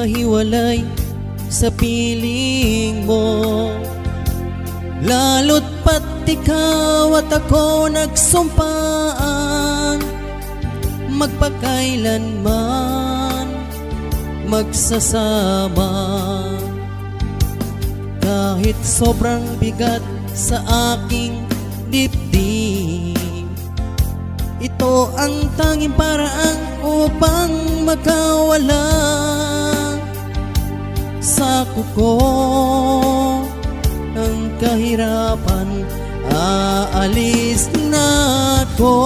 mahiwalay sa piling mo. Lalo't pat ikaw at ako nagsumpaan, magpakailanman magsasama. Kahit sobrang bigat sa aking dibdib, ito ang tanging paraan upang makawala sa kuko ng kahirapan. Aalis na ako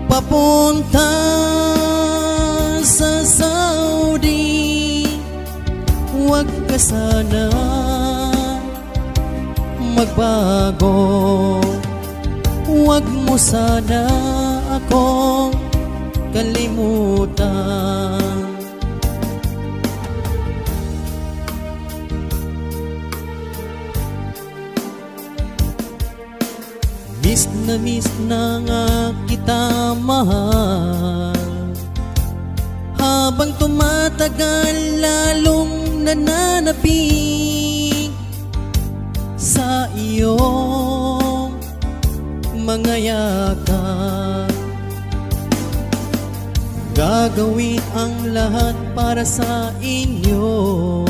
papunta sa Saudi. Huwag ka sana magbago, huwag mo sana akong kalimutan. Miss na nga kita, mahal. Habang tumatagal, lalong nananapig sa iyong mga yakap. Gagawin ang lahat para sa inyo,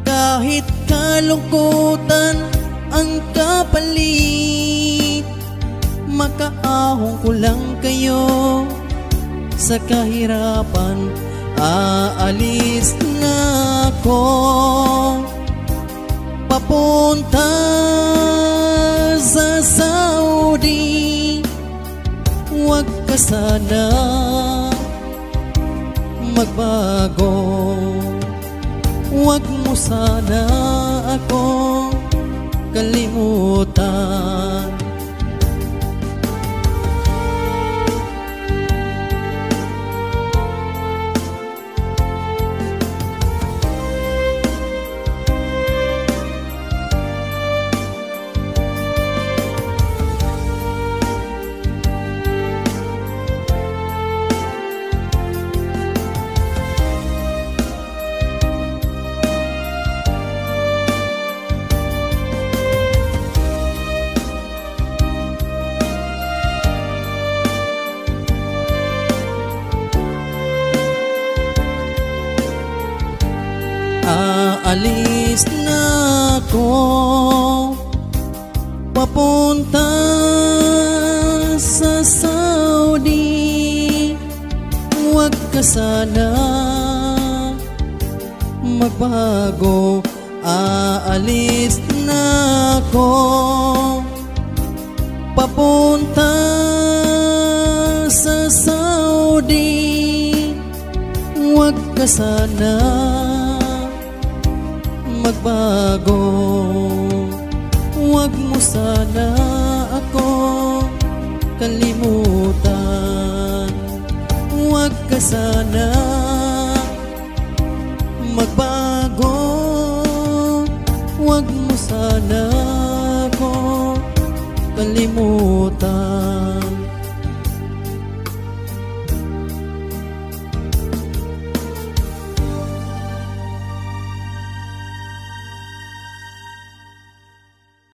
kahit kalungkutan ang kapalit. Makaahon ko lang kayo sa kahirapan. Aalis na ako papunta sa Saudi. Huwag ka sana magbago, huwag mo sana akong kalimutan. Aalis na ako papunta sa Saudi. Huwag ka sana magbago. Aalis na ako papunta sa Saudi. Huwag ka sana magbago, huwag mo sana ako kalimutan. Huwag ka sana